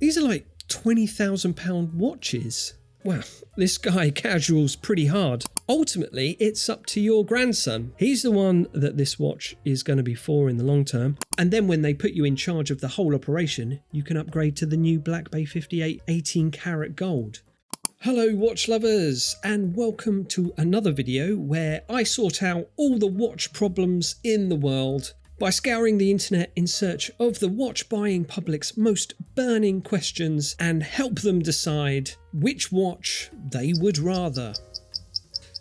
These are like £20,000 watches. Wow, this guy casuals pretty hard. Ultimately, it's up to your grandson. He's the one that this watch is going to be for in the long term. And then when they put you in charge of the whole operation, you can upgrade to the new Black Bay 58 18 karat gold. Hello watch lovers, and welcome to another video where I sort out all the watch problems in the world by scouring the internet in search of the watch buying public's most burning questions and help them decide which watch they would rather.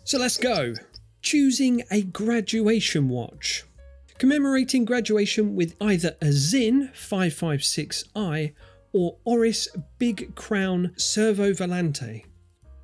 So let's go. Choosing a graduation watch. Commemorating graduation with either a Sinn 556i or Oris Big Crown Cervo Volante.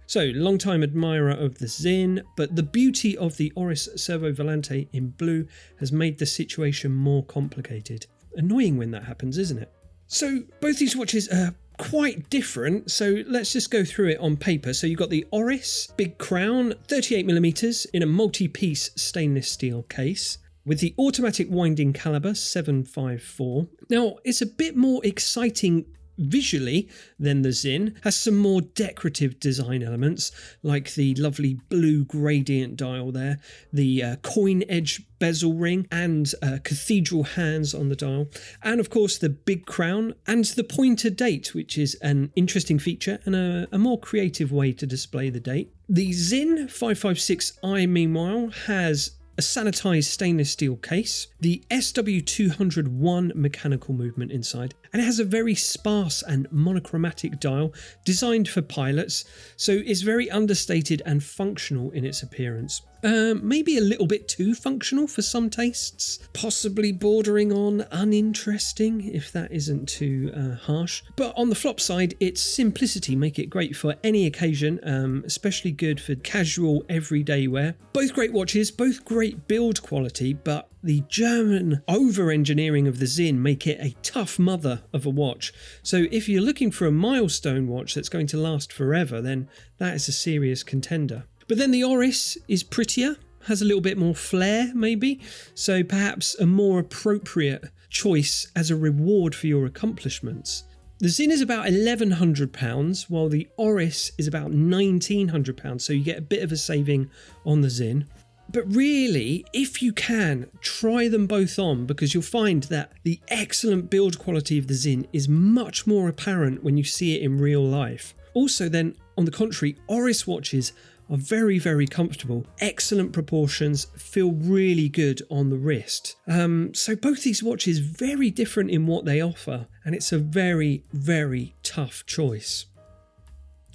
So, long-time admirer of the Sinn, but the beauty of the Oris Cervo Volante in blue has made the situation more complicated. Annoying when that happens, isn't it? So, both these watches are quite different, so let's just go through it on paper. So you've got the Oris Big Crown, 38mm in a multi-piece stainless steel case, with the automatic winding caliber 754. Now, it's a bit more exciting visually than the Sinn, has some more decorative design elements like the lovely blue gradient dial there, the coin edge bezel ring and cathedral hands on the dial, and of course the big crown and the pointer date, which is an interesting feature and a more creative way to display the date. The Sinn 556i meanwhile has a sanitized stainless steel case, the SW201 mechanical movement inside, and it has a very sparse and monochromatic dial designed for pilots, so it's very understated and functional in its appearance. Maybe a little bit too functional for some tastes, possibly bordering on uninteresting if that isn't too harsh. But on the flop side, its simplicity make it great for any occasion, especially good for casual everyday wear. Both great watches, both great build quality, but the German over-engineering of the Sinn make it a tough mother of a watch. So if you're looking for a milestone watch that's going to last forever, then that is a serious contender. But then the Oris is prettier, has a little bit more flair maybe, so perhaps a more appropriate choice as a reward for your accomplishments. The Sinn is about £1,100, while the Oris is about £1,900, so you get a bit of a saving on the Sinn. But really, if you can, try them both on, because you'll find that the excellent build quality of the Sinn is much more apparent when you see it in real life. Also then, on the contrary, Oris watches are very, very comfortable, excellent proportions, feel really good on the wrist. So both these watches very different in what they offer, and it's a very, very tough choice.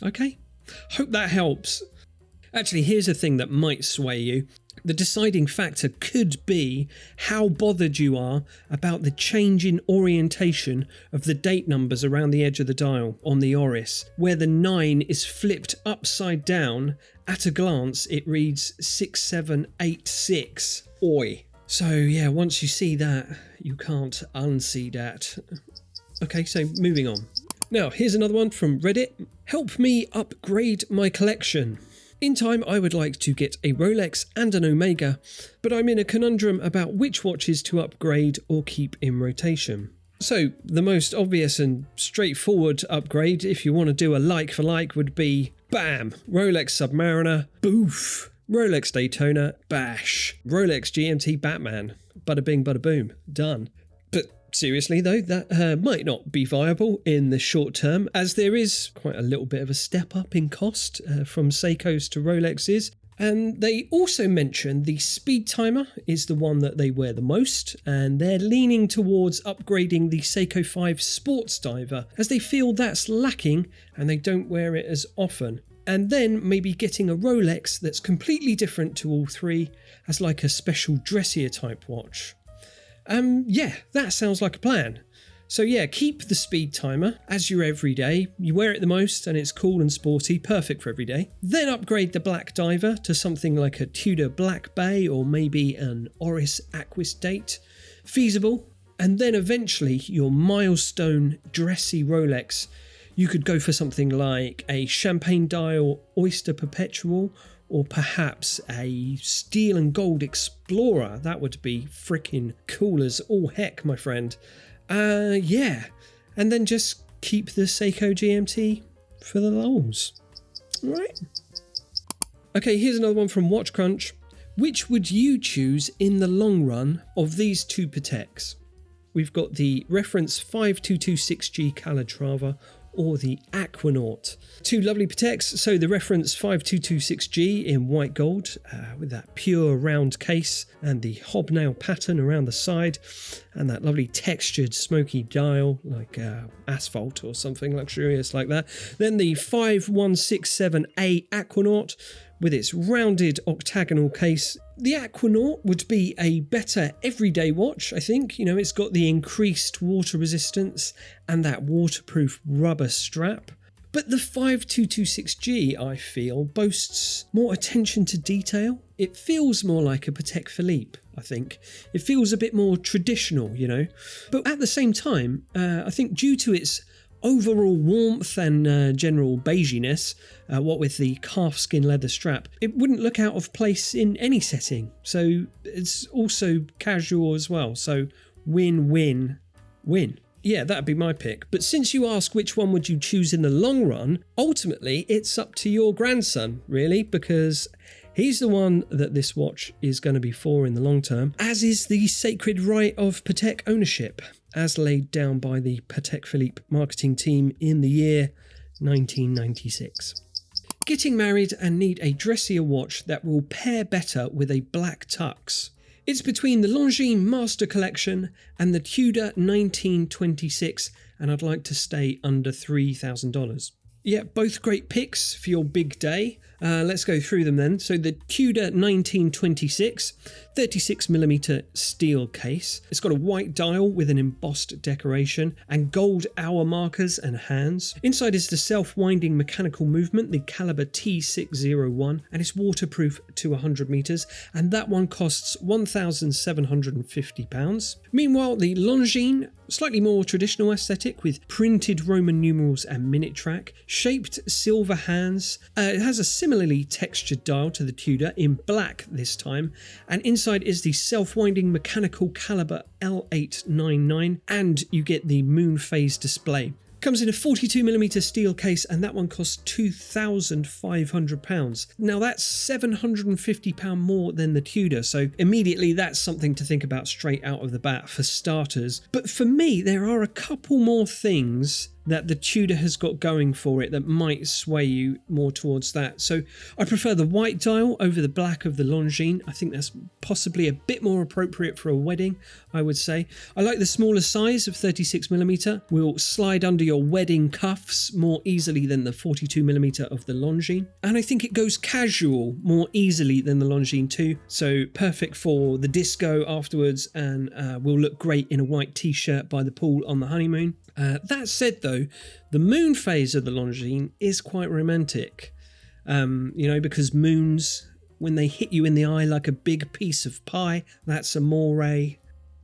Okay, hope that helps. Actually, here's a thing that might sway you. The deciding factor could be how bothered you are about the change in orientation of the date numbers around the edge of the dial on the Oris, where the 9 is flipped upside down. At a glance, it reads 6786. Oi. So yeah, once you see that, you can't unsee that. Okay, so moving on. Now, here's another one from Reddit. Help me upgrade my collection. In time, I would like to get a Rolex and an Omega, but I'm in a conundrum about which watches to upgrade or keep in rotation. So, the most obvious and straightforward upgrade, if you want to do a like for like, would be BAM! Rolex Submariner, boof! Rolex Daytona, bash! Rolex GMT Batman, bada bing bada boom, done. But seriously though, that might not be viable in the short term, as there is quite a little bit of a step up in cost from Seikos to Rolexes. And they also mention the speed timer is the one that they wear the most, and they're leaning towards upgrading the Seiko 5 Sports Diver, as they feel that's lacking and they don't wear it as often. And then maybe getting a Rolex that's completely different to all three, as like a special dressier type watch. Yeah, that sounds like a plan. So yeah, keep the speed timer as your everyday. You wear it the most and it's cool and sporty, perfect for every day. Then upgrade the Black Diver to something like a Tudor Black Bay or maybe an Oris Aquis date. Feasible. And then eventually your milestone dressy Rolex. You could go for something like a champagne dial Oyster Perpetual, or perhaps a steel and gold Explorer. That would be freaking cool as all heck, my friend. Yeah. And then just keep the Seiko GMT for the lols. All right. Okay, here's another one from Watch Crunch. Which would you choose in the long run of these two Pateks? We've got the reference 5226G Calatrava or the Aquanaut. Two lovely Pateks. So the reference 5226G in white gold with that pure round case and the hobnail pattern around the side and that lovely textured smoky dial like asphalt or something luxurious like that. Then the 5167A Aquanaut with its rounded octagonal case. The Aquanaut would be a better everyday watch, I think. You know, it's got the increased water resistance and that waterproof rubber strap. But the 5226G, I feel, boasts more attention to detail. It feels more like a Patek Phillippe, I think. It feels a bit more traditional, you know. But at the same time, I think due to its overall warmth and general beiginess, what with the calfskin leather strap, it wouldn't look out of place in any setting. So it's also casual as well. So win. Yeah, that'd be my pick. But since you ask which one would you choose in the long run, ultimately it's up to your grandson, really, because he's the one that this watch is going to be for in the long term, as is the sacred right of Patek ownership, as laid down by the Patek Philippe marketing team in the year 1996. Getting married and need a dressier watch that will pair better with a black tux. It's between the Longines Master Collection and the Tudor 1926, and I'd like to stay under $3,000. Yeah, both great picks for your big day. Let's go through them then. So the Tudor 1926, 36mm steel case. It's got a white dial with an embossed decoration and gold hour markers and hands. Inside is the self-winding mechanical movement, the caliber T601, and it's waterproof to 100 meters, and that one costs £1,750. Meanwhile, the Longines, slightly more traditional aesthetic with printed Roman numerals and minute track, shaped silver hands. It has a similarly textured dial to the Tudor in black this time, and inside is the self-winding mechanical caliber L899, and you get the moon phase display. Comes in a 42mm steel case, and that one costs £2,500. Now that's £750 more than the Tudor, so immediately that's something to think about straight out of the bat for starters. But for me, there are a couple more things that the Tudor has got going for it that might sway you more towards that. So I prefer the white dial over the black of the Longines. I think that's possibly a bit more appropriate for a wedding, I would say. I like the smaller size of 36mm. Will slide under your wedding cuffs more easily than the 42mm of the Longines. And I think it goes casual more easily than the Longines too. So perfect for the disco afterwards, and will look great in a white t-shirt by the pool on the honeymoon. That said though, the moon phase of the Longines is quite romantic, because moons, when they hit you in the eye like a big piece of pie, that's amore.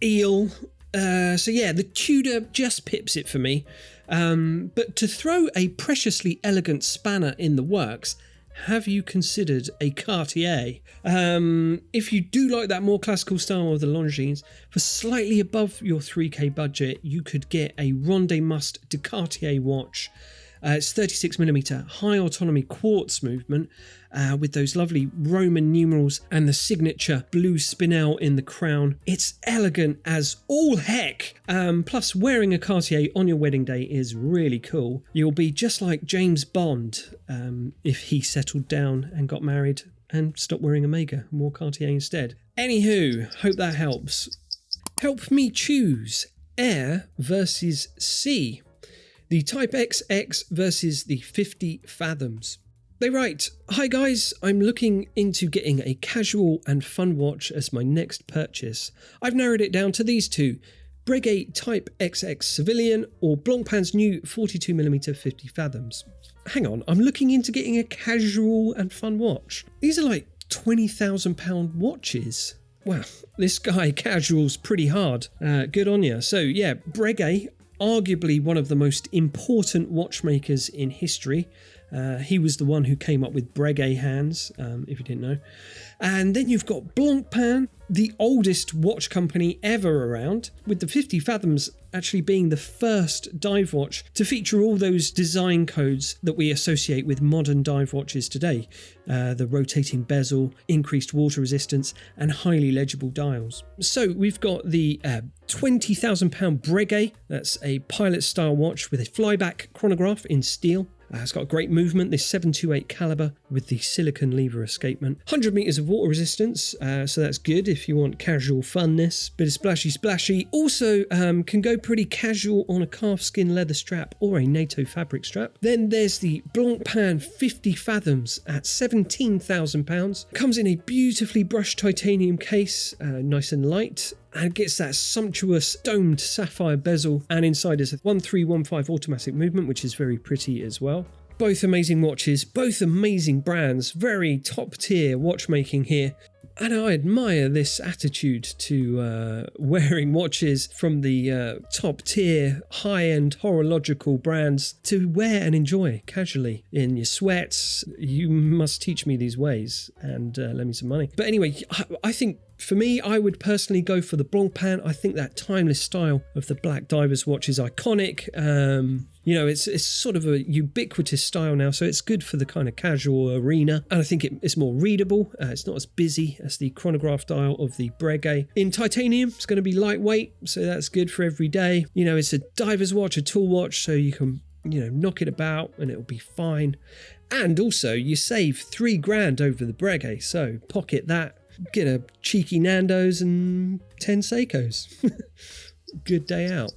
Eel. So yeah, the Tudor just pips it for me. But to throw a preciously elegant spanner in the works, have you considered a Cartier? If you do like that more classical style of the Longines, for slightly above your 3K budget, you could get a Ronde Must de Cartier watch. It's 36mm high autonomy quartz movement with those lovely Roman numerals and the signature blue spinel in the crown. It's elegant as all heck. Plus, wearing a Cartier on your wedding day is really cool. You'll be just like James Bond if he settled down and got married and stopped wearing Omega and wore Cartier instead. Anywho, hope that helps. Help me choose Air versus C. The Type XX versus the 50 Fathoms. They write, "Hi guys, I'm looking into getting a casual and fun watch as my next purchase. I've narrowed it down to these two, Breguet Type XX Civilian or Blancpain's new 42mm 50 Fathoms. Hang on, I'm looking into getting a casual and fun watch. These are like £20,000 watches. Wow, this guy casuals pretty hard. Good on you. So yeah, Breguet, arguably one of the most important watchmakers in history. He was the one who came up with Breguet hands, if you didn't know. And then you've got Blancpain, the oldest watch company ever around, with the 50 Fathoms actually being the first dive watch to feature all those design codes that we associate with modern dive watches today. The rotating bezel, increased water resistance, and highly legible dials. So we've got the £20,000 Breguet. That's a pilot style watch with a flyback chronograph in steel. It's got great movement, this 728 caliber with the silicon lever escapement. 100 meters of water resistance, so that's good if you want casual funness. Bit of splashy. Also can go pretty casual on a calfskin leather strap or a NATO fabric strap. Then there's the Blancpain 50 Fathoms at £17,000. Comes in a beautifully brushed titanium case, nice and light. And gets that sumptuous domed sapphire bezel, and inside is a 1315 automatic movement, which is very pretty as well. Both amazing watches, both amazing brands, very top tier watchmaking here. And I admire this attitude to wearing watches from the top tier, high-end horological brands to wear and enjoy casually in your sweats. You must teach me these ways and lend me some money. But anyway, I think for me, I would personally go for the Blancpain. I think that timeless style of the black divers watch is iconic. It's sort of a ubiquitous style now, so it's good for the kind of casual arena. And I think it's more readable. It's not as busy as the chronograph dial of the Breguet. In titanium, it's going to be lightweight, so that's good for every day. It's a diver's watch, a tool watch, so you can knock it about and it'll be fine. And also, you save $3,000 over the Breguet, so pocket that. Get a cheeky Nando's and 10 Seikos. Good day out.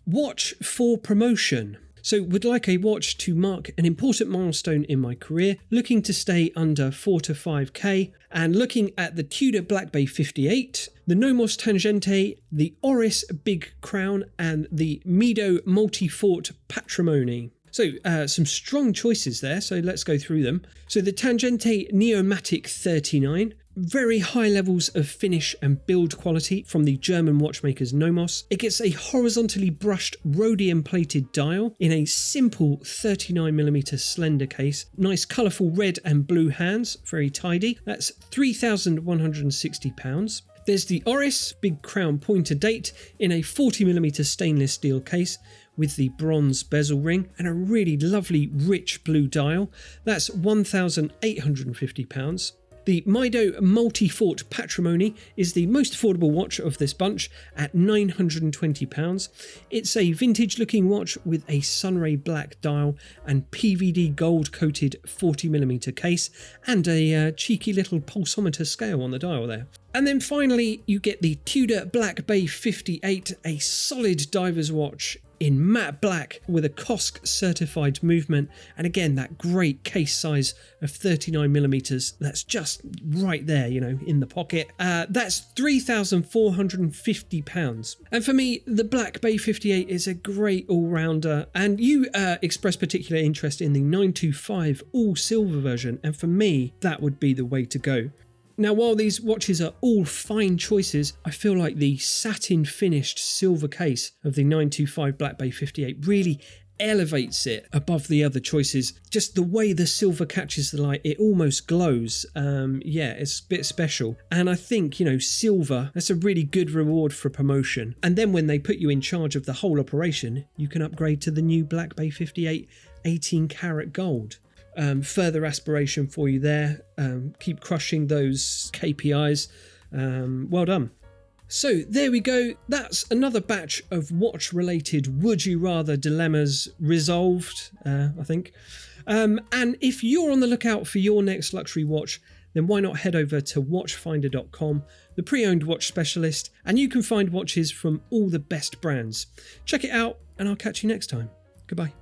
Watch for promotion. So would like a watch to mark an important milestone in my career, looking to stay under 4 to 5k, and looking at the Tudor Black Bay 58, the Nomos Tangente, the Oris Big Crown, and the Mido Multifort Patrimony. So some strong choices there, so let's go through them. So the Tangente Neomatic 39, very high levels of finish and build quality from the German watchmakers Nomos. It gets a horizontally brushed rhodium plated dial in a simple 39mm slender case. Nice colourful red and blue hands, very tidy. That's £3,160. There's the Oris Big Crown pointer date in a 40mm stainless steel case with the bronze bezel ring and a really lovely rich blue dial. That's £1,850. The Mido Multifort Patrimony is the most affordable watch of this bunch at £920. It's a vintage looking watch with a sunray black dial and PVD gold coated 40mm case and a cheeky little pulsometer scale on the dial there. And then finally you get the Tudor Black Bay 58, a solid diver's watch in matte black with a COSC certified movement, and again that great case size of 39mm. That's just right there, in the pocket. That's £3,450. And for me, the Black Bay 58 is a great all-rounder, and you expressed particular interest in the 925 all silver version, and for me that would be the way to go. Now, while these watches are all fine choices, I feel like the satin finished silver case of the 925 Black Bay 58 really elevates it above the other choices. Just the way the silver catches the light, it almost glows. It's a bit special. And I think, silver, that's a really good reward for promotion. And then when they put you in charge of the whole operation, you can upgrade to the new Black Bay 58 18 karat gold. Further aspiration for you there. Keep crushing those KPIs. Well done. So there we go. That's another batch of watch related would you rather dilemmas resolved, I think. And if you're on the lookout for your next luxury watch, then why not head over to watchfinder.com, the pre-owned watch specialist, and you can find watches from all the best brands. Check it out and I'll catch you next time. Goodbye.